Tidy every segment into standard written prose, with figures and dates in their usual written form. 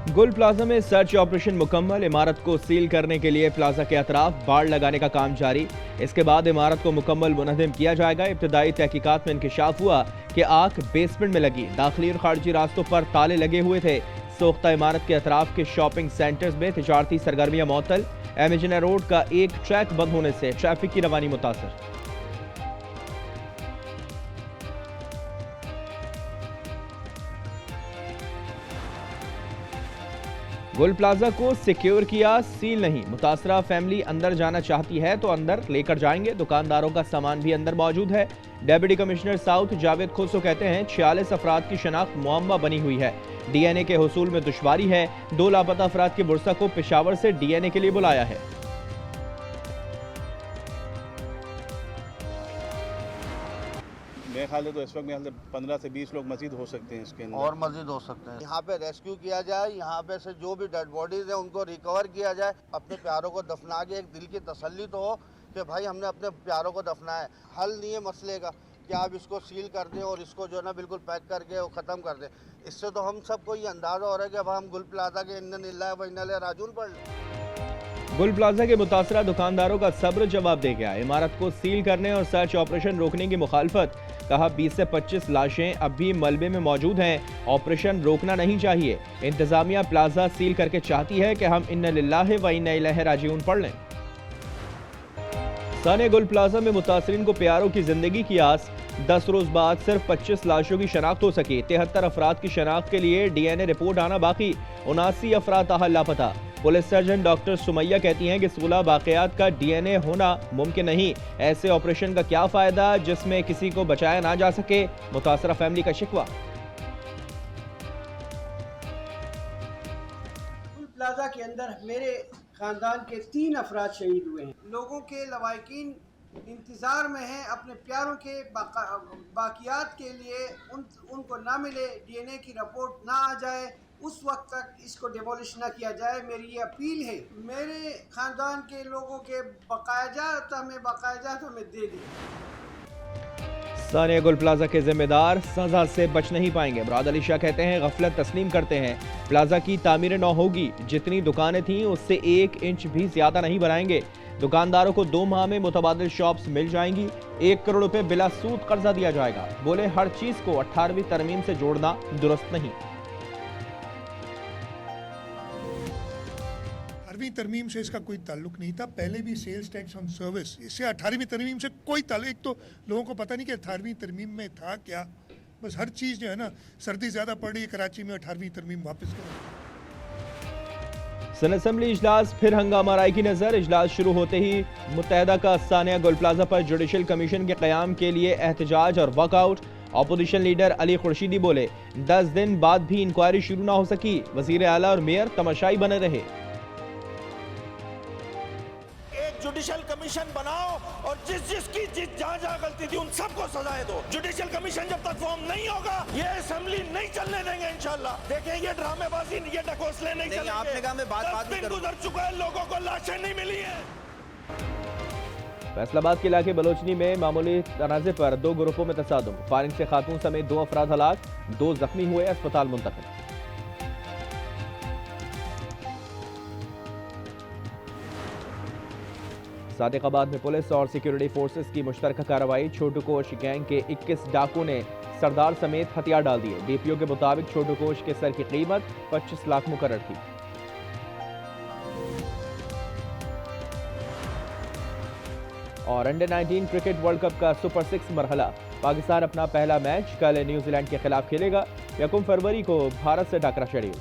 गुल प्लाजा में search operation मुकम्मल। इमारत को सील करने के लिए प्लाजा के अतराफ बाड़ लगाने का काम जारी। इसके बाद इमारत को मुकम्मल मुनहदम किया जाएगा। इब्तदाई तहकीकात में इंकशाफ हुआ कि आग बेसमेंट में लगी। दाखिली और खारजी रास्तों पर ताले लगे हुए थे। सोख्ता इमारत के अतराफ के शॉपिंग सेंटर्स में तिजारती सरगर्मियां मअतल। एमिजना रोड का एक ट्रैक बंद होने से ट्रैफिक की रवानी मुतासर। गुल प्लाजा को सिक्योर किया, सील नहीं। मुतासरा फैमिली अंदर जाना चाहती है तो अंदर लेकर जाएंगे। दुकानदारों का सामान भी अंदर मौजूद है। Deputy commissioner south Javed Khusro कहते हैं 46 अफराद की शनाख्त मुअम्मा बनी हुई है। डीएनए के हुसूल में दुश्वारी है। 2 लापता अफराद के बुरसा को पेशावर से डीएनए के लिए बुलाया है। मेरे ख्याल से तो इस वक्त में 15 से 20 लोग मजीद हो सकते हैं इसके अंदर, और मजीद हो सकते हैं। यहाँ पे रेस्क्यू किया जाए, यहाँ पे से जो भी डेड बॉडीज है उनको रिकवर किया जाए। अपने प्यारों को दफना के एक दिल की तसल्ली तो हो कि भाई हमने अपने प्यारों को दफनाया। हल नहीं है मसले का कि आप इसको सील कर दें और इसको जो है ना बिल्कुल पैक करके वो ख़त्म कर दें। इससे तो हम सबको ये अंदाज़ा हो रहा है कि अब हम गुल प्लाजा के इन्ना लिल्लाहि व इन्ना इलैहि राजिऊन पढ़ लें। गुल प्लाजा के मुतासरा दुकानदारों का सब्र जवाब दे गया। इमारत को सील करने और सर्च ऑपरेशन रोकने की मुखालफत। कहा 20 से 25 लाशें अब भी मलबे में मौजूद हैं। ऑपरेशन रोकना नहीं चाहिए। इंतजामिया प्लाजा सील करके चाहती है कि हम इन्ना लिल्लाहि व इन्ना इलैहि राजिऊन पढ़ लें। साने गुल प्लाजा में मुतासरीन को प्यारों की जिंदगी की आस। 10 रोज बाद सिर्फ 25 लाशों की शनाख्त हो सकी। 73 अफराद की शनाख्त के लिए डीएनए रिपोर्ट आना बाकी। 79 अफराद ताहल लापता। पुलिस सर्जन डॉक्टर सुमैया कहती हैं कि 16 वाकयात का डीएनए होना मुमकिन नहीं। ऐसे ऑपरेशन का क्या फायदा जिसमें किसी को बचाया ना जा सके। मुतासरा फैमिली का शिकवा। गुल प्लाजा के अंदर मेरे खानदान के 3 अफराद शहीद हुए हैं। लोगों के लवाकिन इंतज़ार में हैं अपने प्यारों के बाकियात के लिए। उनको ना मिले, डीएनए की रिपोर्ट ना आ जाए, उस वक्त तक इसको डिमोलिश ना किया जाए। मेरी ये अपील है। मेरे खानदान के लोगों के बकायाजात हमें दे दी। सानिया गुल प्लाजा के जिम्मेदार सजा से बच नहीं पाएंगे। मुराद अली शाह कहते हैं गफलत तस्लीम करते हैं। प्लाजा की तामीर नौ होगी। जितनी दुकानें थीं उससे 1 इंच भी ज्यादा नहीं बनाएंगे। दुकानदारों को 2 माह में मुतबादिल शॉप्स मिल जाएंगी। 1 करोड़ रुपए बिला सूद कर्जा दिया जाएगा। बोले हर चीज को 18वीं तरमीम से जोड़ना दुरुस्त नहीं। 18वीं तरमीम से इसका कोई ताल्लुक नहीं था। पहले भी सेल्स टैक्स ऑन सर्विस, इससे 18वीं तरमीम से कोई ताल्लुक। एक तो लोगों को पता नहीं कि 18वीं तरमीम में था क्या। बस हर चीज़ जो है ना, सर्दी ज़्यादा पड़ रही है कराची में, 18वीं तरमीम वापस करो। सन असेंबली इजलास फिर हंगामा राय की नजर। इजलास शुरू होते ही मुत्तहदा का सानिया गुल प्लाजा पर जुडिशल कमीशन के क़याम के लिए एहतजाज और walkout. Opposition leader Ali Khurshidi बोले 10 दिन बाद भी इंक्वायरी शुरू ना हो सकी। वजीर आला और मेयर तमाशाई बने रहे। जुडिशल कमीशन बनाओ और जिसकी जहां गलती थी उन सबको सजाएं दो। जुडिशल कमीशन जब तक फॉर्म नहीं होगा ये असेंबली नहीं चलने देंगे इंशाल्लाह। देखें ये ड्रामेबाजी, ये ढकोसले नहीं चलेंगे। आपने कहा मैं बात नहीं करूंगा। गुजर चुका है, लोगों को लाशें नहीं मिली है। फैसलाबाद के इलाके बलोचनी में मामूली तनाज़े पर 2 ग्रुपों में तसादुम। फायरिंग से खातून समेत 2 अफराद हलाक, 2 जख्मी हुए, अस्पताल मुंतकिल। सादिकाबाद में पुलिस और सिक्योरिटी फोर्सेस की मुश्तरका कार्रवाई। छोटू कोश गैंग के 21 डाकू ने सरदार समेत हथियार डाल दिए। डीपीओ के मुताबिक छोटू कोश के सर की कीमत 25 लाख मुकर्रर थी। और अंडर 19 क्रिकेट वर्ल्ड कप का सुपर 6 मरहला। पाकिस्तान अपना पहला मैच कल न्यूजीलैंड के खिलाफ खेलेगा। 1 फरवरी को भारत से टकरा शेड्यूल।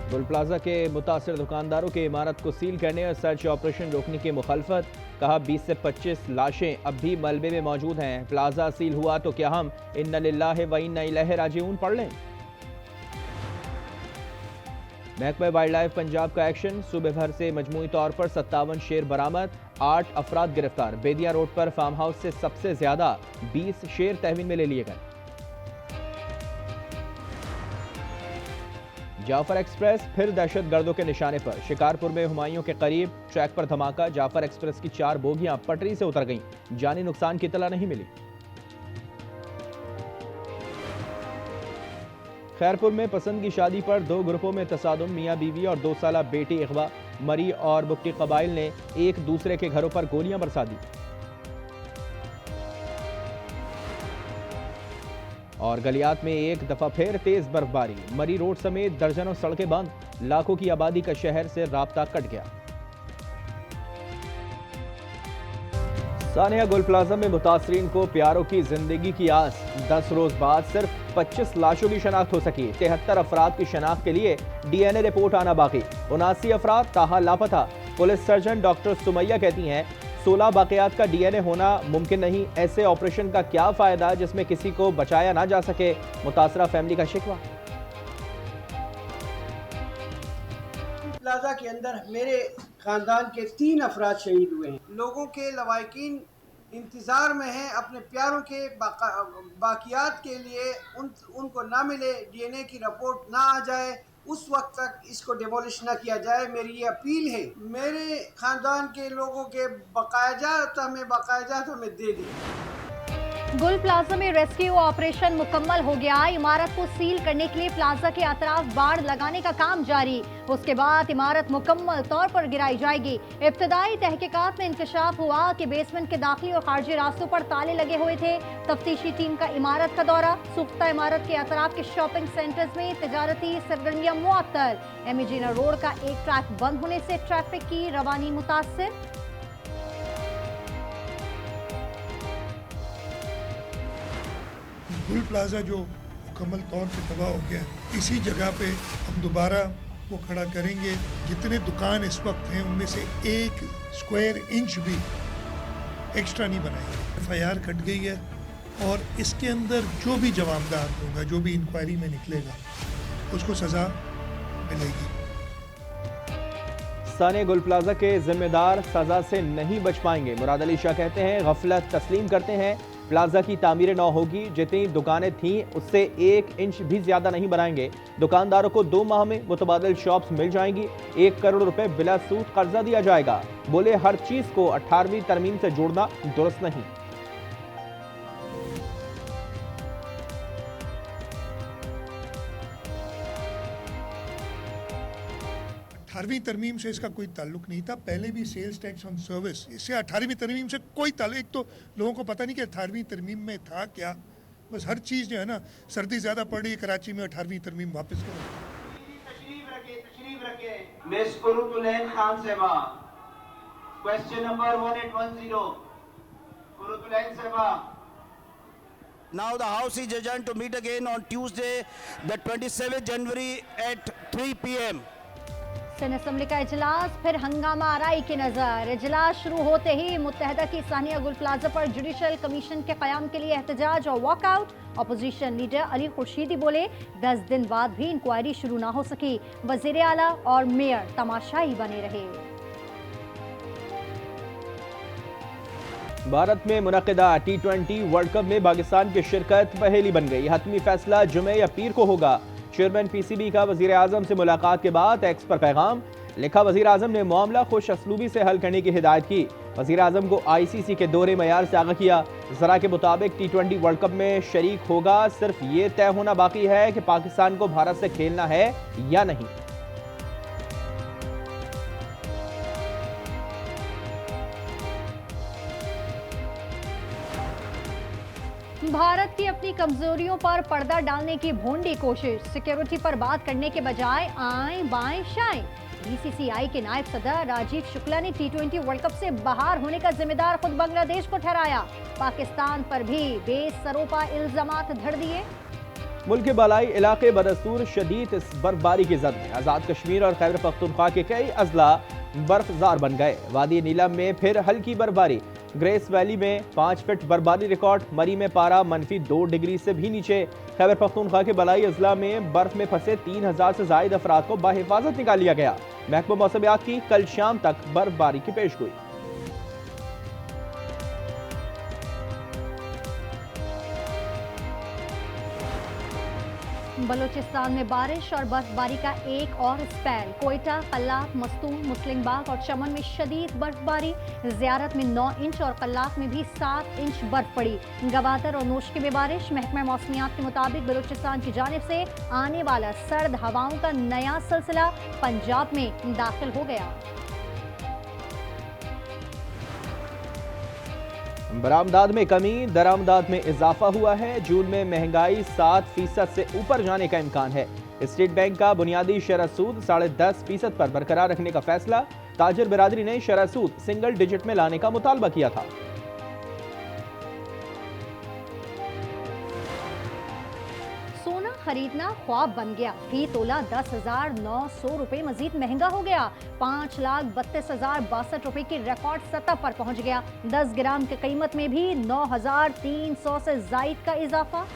गुल प्लाजा के मुतासर दुकानदारों के इमारत को सील करने और सर्च ऑपरेशन रोकने की मुखालफत। कहा 20 से 25 लाशें अब भी मलबे में मौजूद हैं। प्लाजा सील हुआ तो क्या हम इन्ना लिल्लाहि व इन्ना इलैहि राजिऊन पढ़ लें। महकमा वाइल्ड लाइफ पंजाब का एक्शन। सूबे भर से मजमूई तौर पर 57 शेर बरामद, 8 अफराद गिरफ्तार। बेदिया रोड पर फार्म हाउस से सबसे ज्यादा 20 शेर तहवीन में ले लिए गए। जाफर एक्सप्रेस फिर दहशत गर्दों के निशाने पर। शिकारपुर में हुमायूं के करीब ट्रैक पर धमाका। जाफर एक्सप्रेस की 4 बोगियां पटरी से उतर गईं। जानी नुकसान की इत्तला नहीं मिली। खैरपुर में पसंद की शादी पर दो ग्रुपों में तसादुम, मियां बीवी और 2 साला बेटी अगवा। मरी और बुक्टी कबाइल ने एक दूसरे के घरों पर गोलियां बरसा दी। और गलियात में एक दफा फिर तेज बर्फबारी, मरी रोड समेत दर्जनों सड़कें बंद, लाखों की आबादी का शहर से राब्ता कट गया। सानिया गुल प्लाजा में मुतासरीन को प्यारों की जिंदगी की आस, 10 रोज बाद सिर्फ 25 लाशों की शनाख्त हो सकी। 73 अफराद की शनाख्त के लिए DNA रिपोर्ट आना बाकी। 79 अफराद ताहा लापता। पुलिस सर्जन डॉक्टर सुमैया कहती हैं 16 बाकियात का DNA होना मुमकिन नहीं। ऐसे ऑपरेशन का क्या फायदा जिसमें किसी को बचाया ना जा सके, मुतासरा फैमिली का शिकवा। प्लाजा के अंदर मेरे खानदान के 3 अफराद शहीद हुए हैं। लोगों के लवाकिन इंतज़ार में हैं अपने प्यारों के बाकियात के लिए, उनको ना मिले, DNA की रिपोर्ट ना आ जाए, उस वक्त तक इसको डिमोलिश ना किया जाए। मेरी ये अपील है, मेरे खानदान के लोगों के बाकायजात हमें दे दें। गुल प्लाजा में रेस्क्यू ऑपरेशन मुकम्मल हो गया। इमारत को सील करने के लिए प्लाजा के अतराफ बाड़ लगाने का काम जारी। उसके बाद इमारत मुकम्मल तौर पर गिराई जाएगी। इब्तदाई तहकीकात में इंकशाफ हुआ कि बेसमेंट के दाखिली और खारजी रास्तों पर ताले लगे हुए थे। तफ्तीशी टीम का इमारत का दौरा। सुख्ता इमारत के अतराफ के शॉपिंग सेंटर्स में तजारती सरगर्मियां मुअत्तल। एमिजीना रोड का एक ट्रैक बंद होने से ट्रैफिक की रवानी मुतासिर। गुल प्लाजा जो मुकम्मल तौर पे तबाह हो गया, इसी जगह पे हम दोबारा वो खड़ा करेंगे। जितने दुकान इस वक्त हैं उनमें से 1 स्क्वायर इंच भी एक्स्ट्रा नहीं बनाएंगे। FIR कट गई है और इसके अंदर जो भी जवाबदार होगा, जो भी इंक्वायरी में निकलेगा, उसको सज़ा मिलेगी। सानिया गुल प्लाजा के जिम्मेदार सजा से नहीं बच पाएंगे। मुराद अली शाह कहते हैं गफलत तस्लीम करते हैं, प्लाजा की तामीर नौ होगी। जितनी दुकानें थीं उससे 1 इंच भी ज्यादा नहीं बनाएंगे। दुकानदारों को 2 माह में मुतबादिल शॉप्स मिल जाएंगी। 1 करोड़ रुपए बिला सूद कर्जा दिया जाएगा। बोले हर चीज को 18वीं तरमीम से जोड़ना दुरुस्त नहीं। अठारहवीं तरमीम से इसका कोई ताल्लुक नहीं था। पहले भी सेल्स टैक्स ऑन सर्विस, इससे 18वीं तरमीम से कोई ताल्लुक। एक तो लोगों को पता नहीं कि 18वीं तरमीम में था क्या। बस हर चीज़ जो है ना, सर्दी ज़्यादा पड़ रही है कराची में, 18वीं तरमीम वापस करो। तशरीफ रखे मिस कुरुतुलैन खान साहिबा, क्वेश्चन नंबर 1810। कुरुतुलैन साहिबा। Now the House is adjourned to meet again on Tuesday, the 27th January at 3 p.m. Senate assembly का इजलास फिर हंगामा आराई की नजर। इजलास शुरू होते ही मुत्तहदा की सानिया गुल प्लाजा पर जुडिशल कमीशन के कयाम के लिए एहतजाज और walkout. Opposition leader Ali Khurshidi बोले 10 दिन बाद भी इंक्वायरी शुरू ना हो सकी। वजीर आला और मेयर तमाशाई बने रहे। भारत में मुनक़िदा T20 वर्ल्ड कप में पाकिस्तान की शिरकत पहेली बन गई। हतमी फैसला जुमे या पीर को होगा। चेयरमैन PCB का वजीर आजम से मुलाकात के बाद एक्स पर पैगाम लिखा। वजीर आजम ने मामला खुश असलूबी से हल करने की हिदायत की। वजीर आजम को ICC के दोहरे मयार से आगाह किया। जरा के मुताबिक T20 वर्ल्ड कप में शरीक होगा। सिर्फ ये तय होना बाकी है कि पाकिस्तान को भारत से खेलना है या नहीं। भारत की अपनी कमजोरियों पर पर्दा डालने की भोंडी कोशिश। सिक्योरिटी पर बात करने के बजाय आएं बाएं शाएं। BCCI के नायब सदर राजीव शुक्ला ने T20 वर्ल्ड कप से बाहर होने का जिम्मेदार खुद बांग्लादेश को ठहराया। पाकिस्तान पर भी बेसरोपा इल्जामात धर दिए। मुल्क के बालाई इलाके बदस्तूर शदीद बर्फबारी की जद में। आज़ाद कश्मीर और खैबर पख्तूनख्वा के कई अजला बर्फजार बन गए। वादी नीलम में फिर हल्की बर्फबारी। ग्रेस वैली में 5 फीट बर्फबारी रिकॉर्ड। मरी में पारा -2 डिग्री से भी नीचे। खैबर पख्तूनख्वा के बलाई अजला में बर्फ में फंसे 3000 से जायद अफराद को बाहिफाजत निकाल लिया गया। महकमा मौसमियात की कल शाम तक बर्फबारी की पेशगोई। बलूचिस्तान में बारिश और बर्फबारी का एक और स्पेल। कोयटा, कल्लात, मस्तूर, मुस्लिमबाग और चमन में शदीद बर्फबारी। ज़ियारत में 9 इंच और कल्लात में भी 7 इंच बर्फ पड़ी। गवादर और नोशकी में बारिश। महकमा मौसमियात के मुताबिक बलूचिस्तान की जानिब से आने वाला सर्द हवाओं का नया सिलसिला पंजाब में दाखिल हो गया। बरामदात में कमी, दरामदात में इजाफा हुआ है। जून में महंगाई 7% से ऊपर जाने का इम्कान है। स्टेट बैंक का बुनियादी शरह सूद 10.5% पर बरकरार रखने का फैसला। ताजिर बिरादरी ने शरह सूद सिंगल डिजिट में लाने का मुतालबा किया था। सोना खरीदना ख्वाब बन गया। फी तोला 10,900 रुपए मजीद महंगा हो गया। 5,32,062 रुपए की रिकॉर्ड सतह पर पहुंच गया। 10 ग्राम की कीमत में भी 9,300 से जायद का इजाफा।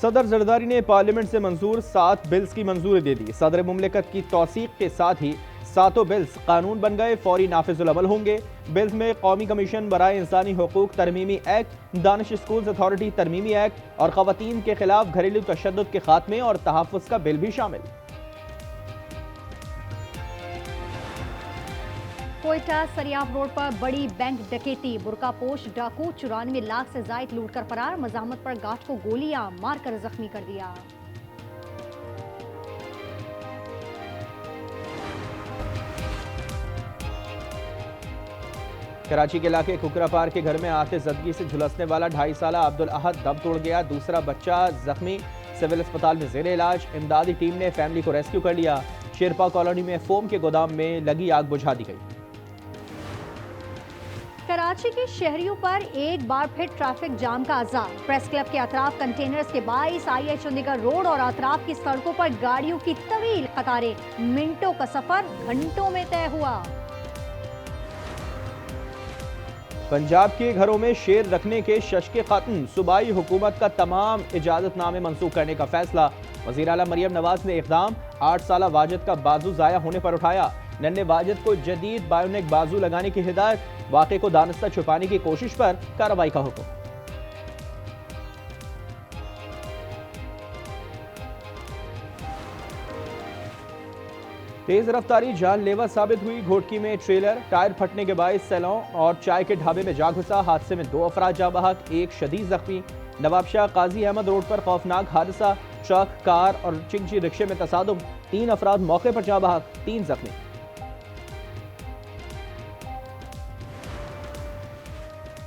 सदर जरदारी ने पार्लियामेंट से मंजूर 7 बिल्स की मंजूरी दे दी। सदर मुमलिकत की तौसीक के साथ ही 7 बिल्स कानून बन गए, फौरी नाफिजुल अमल होंगे। बिल्स में कौमी कमीशन बराए इंसानी हुकूक तरमीमी एक्ट, दानिश स्कूल्स अथॉरिटी तरमीमी एक्ट और खवातीन के खिलाफ घरेलू तशद्दुद के खात्मे और तहफ़्फ़ुज़ का बिल भी शामिल। कोयटा सरियाफ रोड पर बड़ी बैंक डकैती। बुरकापोश डाकू 94 लाख से जायद लूट कर फरार। मज़ाहमत पर गार्ड को गोलियां मारकर जख्मी कर दिया। कराची के इलाके कुकरा पार के घर में आते जदगी से झुलसने वाला 2.5 साला अब्दुल अहद दम तोड़ गया। दूसरा बच्चा जख्मी, सिविल अस्पताल में जेर इलाज। इमदादी टीम ने फैमिली को रेस्क्यू कर लिया। शेरपा कॉलोनी में फोम के गोदाम में लगी आग बुझा दी गई। कराची के शहरियों पर एक बार फिर ट्रैफिक जाम का अज़ाब। प्रेस क्लब के अतराफ कंटेनर्स के बाइस IH चंडीगढ़ रोड और अतराफ की सड़कों पर गाड़ियों की तवील कतारें। मिनटों का सफर घंटों में तय हुआ। पंजाब के घरों में शेर रखने के शश्के खात्म। सूबाई हुकूमत का तमाम इजाजतनामे मंसूख करने का फैसला। वज़ीर आला मरियम नवाज ने इक़दाम। 8 साला वाजिद का बाजू ज़ाया होने पर उठाया। नन्हे वाजिद को जदीद बायोनिक बाजू लगाने की हिदायत। वाक़े को दानिस्ता छुपाने की कोशिश पर कार्रवाई का हुक्म। तेज रफ्तारी जानलेवा साबित हुई। घोटकी में ट्रेलर टायर फटने के बायस सैलून और चाय के ढाबे में जा घुसा। हादसे में 2 अफराद जाँ बहक, 1 शदीद जख्मी। नवाबशाह काजी अहमद रोड पर खौफनाक हादसा। ट्रक, कार और चिंची रिक्शे में तसादुम। 3 अफराद मौके पर जाँ बहक, 3 जख्मी।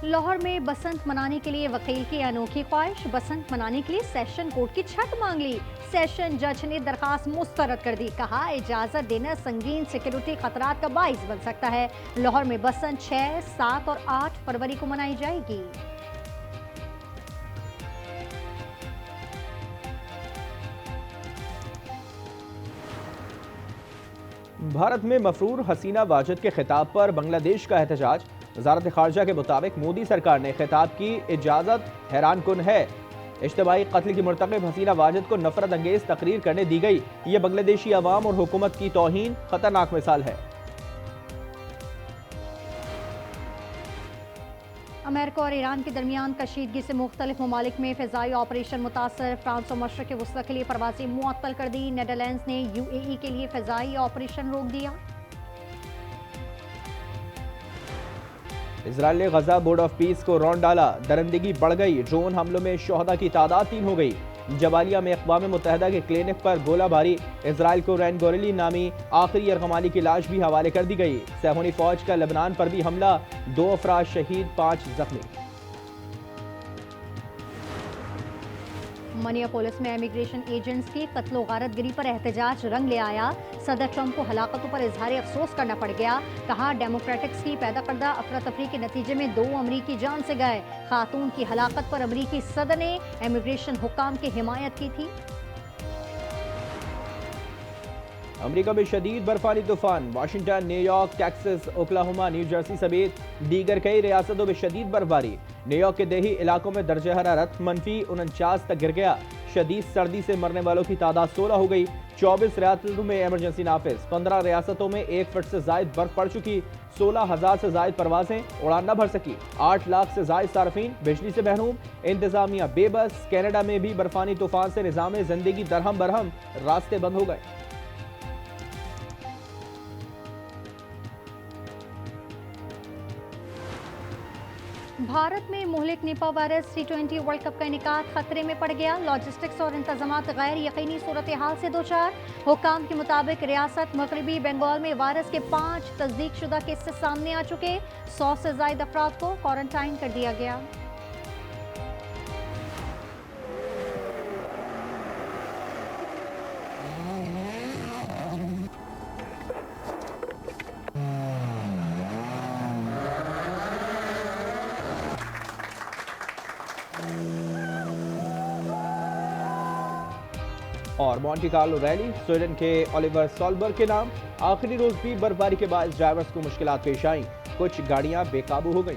लाहौर में बसंत मनाने के लिए वकील की अनोखी ख्वाहिश। बसंत मनाने के लिए सेशन कोर्ट की छत मांग ली। सेशन जज ने दरखास्त मुस्तरद कर दी। कहा इजाजत देना संगीन सिक्योरिटी खतरात का बाइस बन सकता है। लाहौर में बसंत 6, 7 और 8 फरवरी को मनाई जाएगी। भारत में मफरूर हसीना वाजिद के खिताब पर बांग्लादेश का एहतजाज। वज़ारत ख़ारजा के मुताबिक मोदी सरकार ने खिताब की इजाज़त हैरान कुन है। इज्तिमाई कत्ल की मुर्तकिब हसीना वाजिद को नफरत अंगेज तकरीर करने दी गई। ये बांग्लादेशी अवाम और हुकूमत की तौहीन खतरनाक मिसाल है। अमेरिका और ईरान के दरमियान कशीदगी से मुख्तलिफ ममालिक में फ़िज़ाई ऑपरेशन मुतासर। फ्रांस और मशरक़ वस्ती के लिए परवाज़ें मुअत्तल कर दी। नीदरलैंड्स ने UAE के लिए फ़िज़ाई ऑपरेशन रोक दिया। इजराइल ने गजा बोर्ड ऑफ पीस को रौंद डाला। दरंदगी बढ़ गई। ड्रोन हमलों में शोहदा की तादाद 3 हो गई। जबालिया में अक़वाम मुत्तहिदा के क्लिनिक पर गोलाबारी। इजराइल को रैन गोरेली नामी आखिरी यरगमाली की लाश भी हवाले कर दी गई। सहूनी फौज का लेबनान पर भी हमला। 2 अफराद शहीद, 5 जख्मी। मिनियापोलिस में इमिग्रेशन एजेंट्स की कत्लो गारतगिरी पर एहतजाज रंग ले आया। सदर ट्रंप को हलाकतों पर इजहार अफसोस करना पड़ गया। कहा डेमोक्रेटिक्स की पैदा करदा अफरा तफरी के नतीजे में 2 अमरीकी जान से गए। खातून की हलाकत पर अमरीकी सदर ने इमिग्रेशन हुक्काम की हिमायत की थी। अमेरिका में शदीद बर्फानी तूफान। Washington, New York, Texas, Oklahoma, new Jersey समेत दीगर कई रियासतों में शदीद बर्फबारी। न्यूयॉर्क के देही इलाकों में दर्जा हरारत -49 तक गिर गया। शदीद सर्दी से मरने वालों की तादाद 16 हो गई। 24 रियासतों में इमरजेंसी नाफिज। 15 रियासतों में 1 फुट से जायद बर्फ पड़ चुकी। 16,000 से जायद परवाजें उड़ान न भर सकी। 8 लाख से जायद सार्फिन बिजली से महरूम। इंतजामिया बेबस। कनाडा में भी बर्फानी तूफान से निजाम जिंदगी दरहम बरहम, रास्ते बंद हो गए। भारत में मुहलिक Nipah virus T20 world cup का इनेकाद खतरे में पड़ गया। लॉजिस्टिक्स और इंतजामात गैर यकीनी सूरत हाल से दो चार। हुकाम के मुताबिक रियासत मगरबी बंगाल में वायरस के 5 तस्दीक शुदा केसेस सामने आ चुके। 100 से ज्यादा अफराद को क्वारंटाइन कर दिया गया। और मॉन्टे कार्लो रैली स्वीडन के ओलिवर सॉलबर्ग के नाम। आखिरी रोज भी बर्फबारी के बाद ड्राइवर्स को मुश्किलात पेश आईं। कुछ गाड़ियां बेकाबू हो गईं।